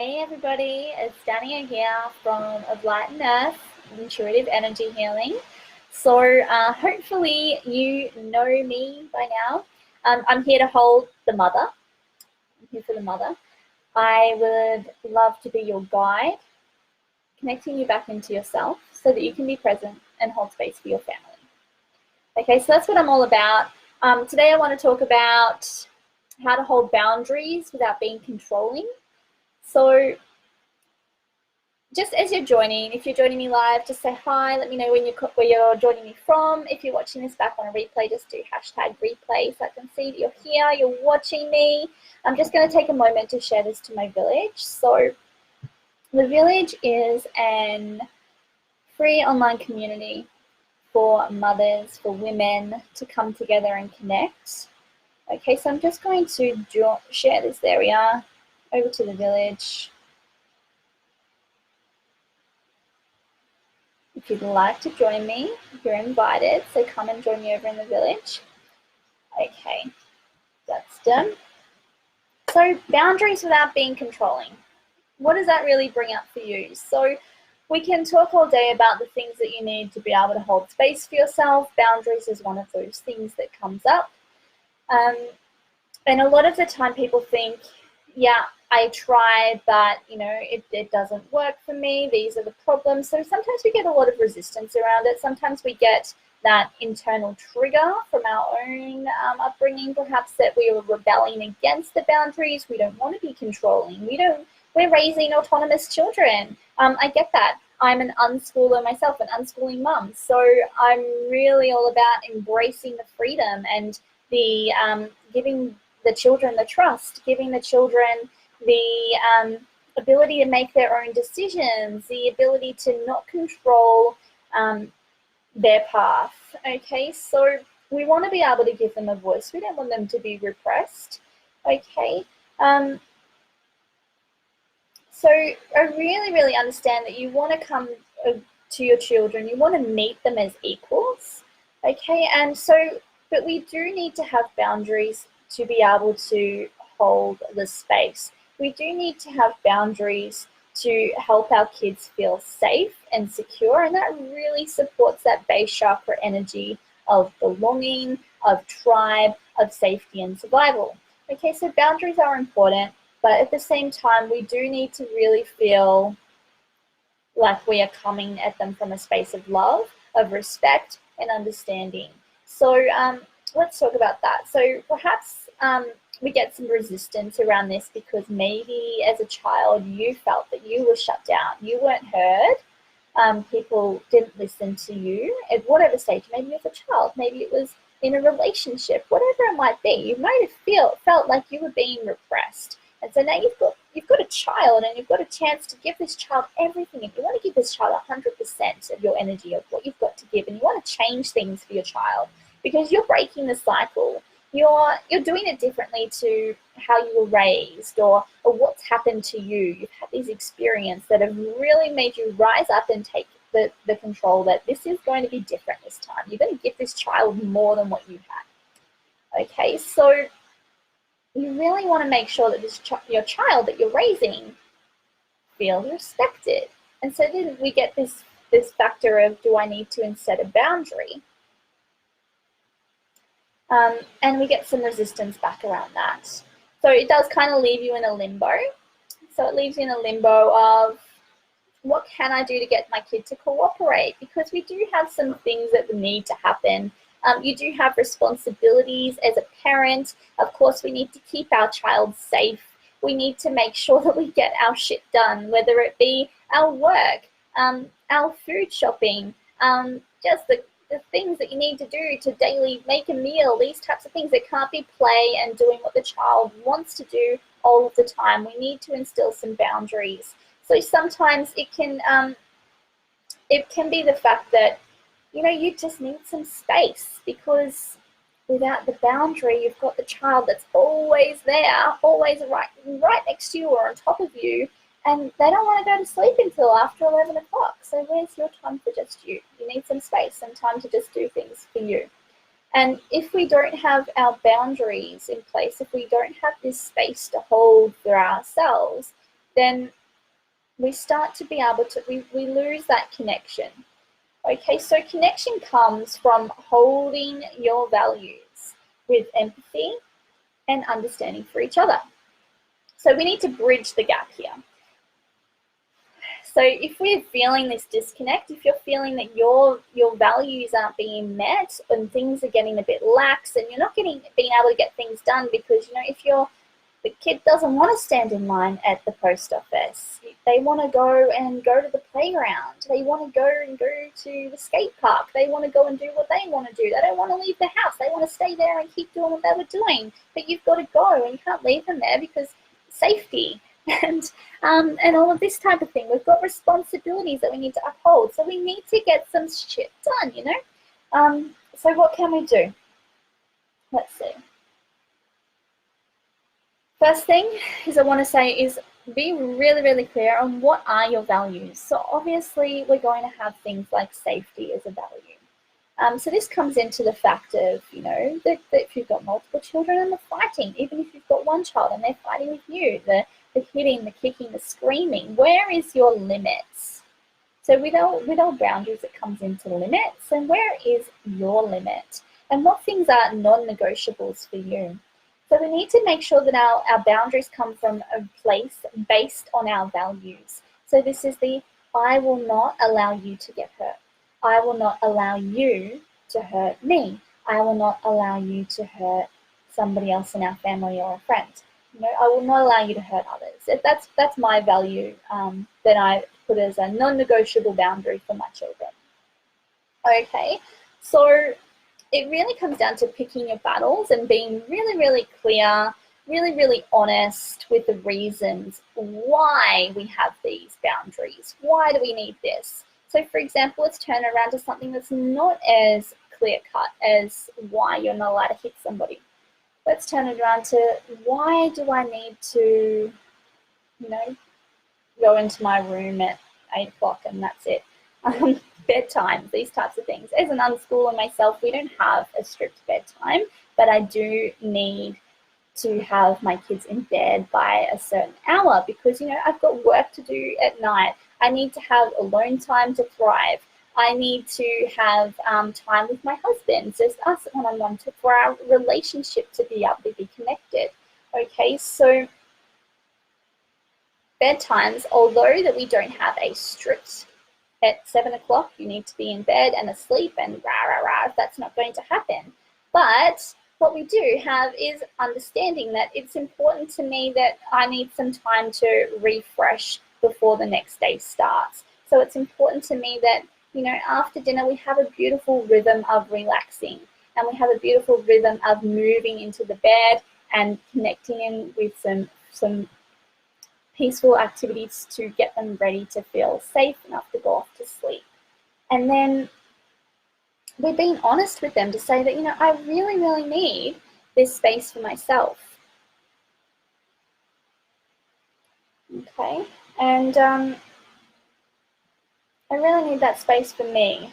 Hey everybody, it's Dania here from Of Light and Earth, Intuitive Energy Healing. So hopefully you know me by now. I'm here to hold the mother. I'm here for the mother. I would love to be your guide, connecting you back into yourself so that you can be present and hold space for your family. Okay, so that's what I'm all about. Today I want to talk about how to hold boundaries without being controlling. So just as you're joining, if you're joining me live, just say hi. Let me know where you're joining me from. If you're watching this back on a replay, just do #replay so I can see that you're here, you're watching me. I'm just going to take a moment to share this to my village. So the village is an free online community for mothers, for women to come together and connect. Okay, so I'm just going to share this area over to the village. If you'd like to join me, you're invited, so come and join me over in the village. Okay, that's done. So boundaries without being controlling. What does that really bring up for you? So we can talk all day about the things that you need to be able to hold space for yourself. Boundaries is one of those things that comes up. And a lot of the time people think, yeah, I tried, but it doesn't work for me. These are the problems. So sometimes we get a lot of resistance around it. Sometimes we get that internal trigger from our own upbringing, perhaps, that we are rebelling against the boundaries. We don't want to be controlling. We're raising autonomous children. I get that. I'm an unschooler myself, an unschooling mum. So I'm really all about embracing the freedom and the giving the children the trust, giving the children the ability to make their own decisions, the ability to not control their path. Okay, so we want to be able to give them a voice. We don't want them to be repressed. Okay, so I really understand that you want to come to your children. You want to meet them as equals. Okay, and so, but we do need to have boundaries to be able to hold the space. We do need to have boundaries to help our kids feel safe and secure, and that really supports that base chakra energy of belonging, of tribe, of safety and survival. Okay, so boundaries are important, but at the same time, we do need to really feel like we are coming at them from a space of love, of respect and understanding. So let's talk about that. So perhaps we get some resistance around this because maybe as a child you felt that you were shut down, you weren't heard, people didn't listen to you at whatever stage. Maybe as a child, maybe it was in a relationship, whatever it might be. You might have felt like you were being repressed. And so now you've got a child, and you've got a chance to give this child everything. And you want to give this child 100% of your energy, of what you've got to give, and you want to change things for your child because you're breaking the cycle. You're doing it differently to how you were raised or what's happened to you. You've had these experiences that have really made you rise up and take the control that this is going to be different this time. You're going to give this child more than what you had. Okay, so you really want to make sure that your child that you're raising feels respected. And so then we get this factor of, do I need to set a boundary? And we get some resistance back around that. So it does kind of leave you in a limbo. So it leaves you in a limbo of, what can I do to get my kid to cooperate? Because we do have some things that need to happen. You do have responsibilities as a parent. Of course, we need to keep our child safe. We need to make sure that we get our shit done, whether it be our work, our food shopping, just the things that you need to do to daily make a meal, these types of things. That can't be play and doing what the child wants to do all of the time. We need to instill some boundaries. So sometimes it can be the fact that, you just need some space, because without the boundary, you've got the child that's always there, always right next to you or on top of you, and they don't want to go to sleep until after 11 o'clock. So where's your time for just you? You need some space, some time to just do things for you. And if we don't have our boundaries in place, if we don't have this space to hold for ourselves, then we start to be able to, we lose that connection. Okay, so connection comes from holding your values with empathy and understanding for each other. So we need to bridge the gap here. So if we're feeling this disconnect, if you're feeling that your values aren't being met and things are getting a bit lax and you're not being able to get things done because, if the kid doesn't want to stand in line at the post office. They want to go to the playground. They want to go to the skate park. They want to go and do what they want to do. They don't want to leave the house. They want to stay there and keep doing what they were doing. But you've got to go and you can't leave them there because safety and all of this type of thing. We've got responsibilities that we need to uphold. So we need to get some shit done, So what can we do? Let's see. First thing is I want to say is be really, really clear on what are your values. So obviously we're going to have things like safety as a value. So this comes into the fact of, that if you've got multiple children and they're fighting, even if you've got one child and they're fighting with you, the hitting, the kicking, the screaming, where is your limits? So with our boundaries, it comes into limits, and where is your limit? And what things are non-negotiables for you? So we need to make sure that our boundaries come from a place based on our values. So this is the I will not allow you to get hurt. I will not allow you to hurt me. I will not allow you to hurt somebody else in our family or a friend. I will not allow you to hurt others. That's my value that I put as a non-negotiable boundary for my children. Okay, so it really comes down to picking your battles and being really, really clear, really, really honest with the reasons why we have these boundaries. Why do we need this? So for example, let's turn it around to something that's not as clear-cut as why you're not allowed to hit somebody. Let's turn it around to why do I need to, go into my room at 8 o'clock and that's it. Bedtime, these types of things. As an unschooler myself, we don't have a strict bedtime, but I do need to have my kids in bed by a certain hour because, I've got work to do at night. I need to have alone time to thrive. I need to have time with my husband, just us one-on-one, for our relationship to be able to be connected. Okay, so bedtimes, although that we don't have a strict at 7 o'clock, you need to be in bed and asleep and if that's not going to happen. But what we do have is understanding that it's important to me that I need some time to refresh before the next day starts. So it's important to me that, after dinner we have a beautiful rhythm of relaxing and we have a beautiful rhythm of moving into the bed and connecting in with some peaceful activities to get them ready to feel safe enough to go off to sleep. And then we're being honest with them to say that, I really, really need this space for myself. Okay, and I really need that space for me.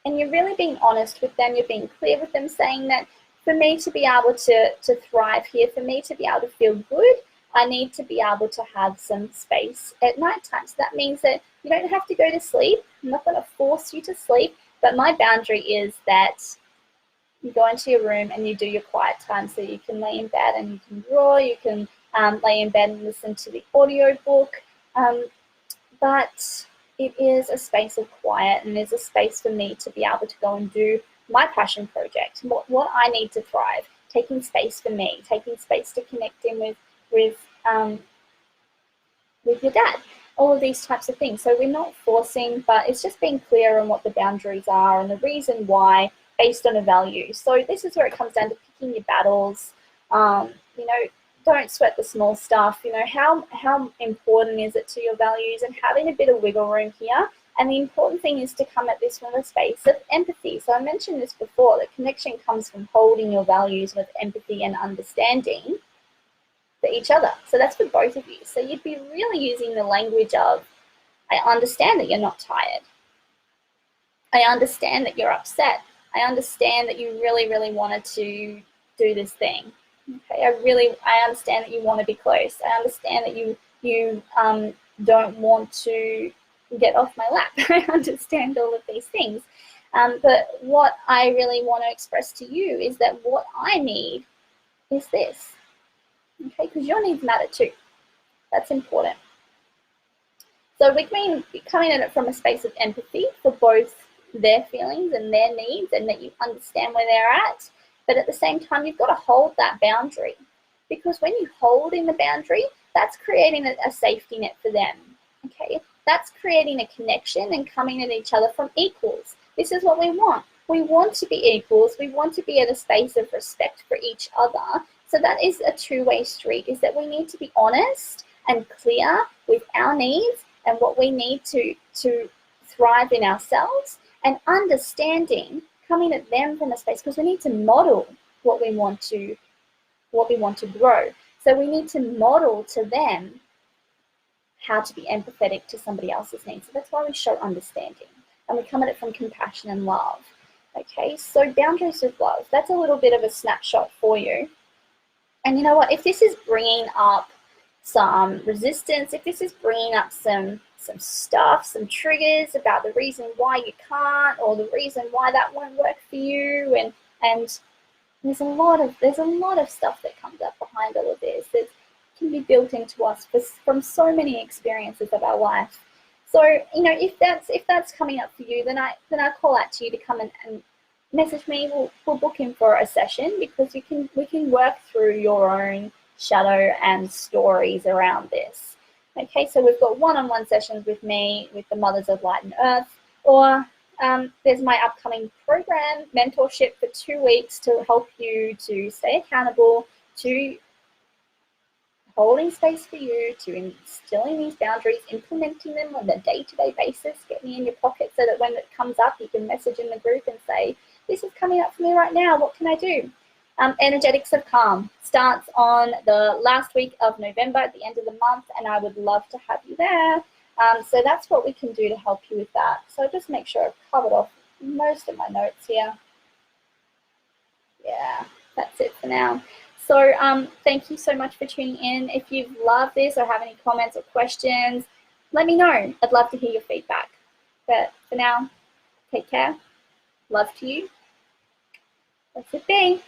And you're really being honest with them, you're being clear with them, saying that for me to be able to thrive here, for me to be able to feel good, I need to be able to have some space at nighttime. So that means that you don't have to go to sleep. I'm not going to force you to sleep, but my boundary is that you go into your room and you do your quiet time. So you can lay in bed and you can draw, you can lay in bed and listen to the audio book. But it is a space of quiet and there's a space for me to be able to go and do my passion project, what I need to thrive, taking space for me, taking space to connect in with your dad, all of these types of things. So we're not forcing, but it's just being clear on what the boundaries are and the reason why based on a value. So this is where it comes down to picking your battles. Don't sweat the small stuff. How important is it to your values, and having a bit of wiggle room here. And the important thing is to come at this from a space of empathy. So I mentioned this before, that connection comes from holding your values with empathy and understanding for each other. So that's for both of you. So you'd be really using the language of, I understand that you're not tired. I understand that you're upset. I understand that you really, really wanted to do this thing. Okay, I understand that you want to be close. I understand that you you don't want to get off my lap. I understand all of these things. But what I really want to express to you is that what I need is this, okay? Because your needs matter too. That's important. So we can be coming at it from a space of empathy for both their feelings and their needs, and that you understand where they're at. But at the same time, you've got to hold that boundary, because when you hold in the boundary, that's creating a safety net for them, okay? That's creating a connection and coming at each other from equals. This is what we want. We want to be equals. We want to be at a space of respect for each other. So that is a two-way street, is that we need to be honest and clear with our needs and what we need to thrive in ourselves, and understanding, coming at them from a space, because we need to model what we want to grow. So we need to model to them how to be empathetic to somebody else's needs. So that's why we show understanding, and we come at it from compassion and love. Okay, so boundaries with love, that's a little bit of a snapshot for you. And you know what, if this is bringing up some resistance, if this is bringing up some stuff, some triggers about the reason why you can't, or the reason why that won't work for you, and there's a lot of stuff that comes up behind all of this that can be built into us from so many experiences of our life. So, you know, if that's coming up for you, then I call out to you to come and message me. We'll book in for a session, because we can work through your own shadow and stories around this. Okay, so we've got one-on-one sessions with me, with the Mothers of Light and Earth, or there's my upcoming program, mentorship for 2 weeks, to help you to stay accountable, to holding space for you, to instilling these boundaries, implementing them on a day-to-day basis. Get me in your pocket so that when it comes up, you can message in the group and say, this is coming up for me right now, what can I do? Energetics of Calm starts on the last week of November, at the end of the month, and I would love to have you there. So that's what we can do to help you with that. So just make sure I've covered off most of my notes here. Yeah, that's it for now. So thank you so much for tuning in. If you've loved this or have any comments or questions, let me know. I'd love to hear your feedback. But for now, take care. Love to you. That's it be.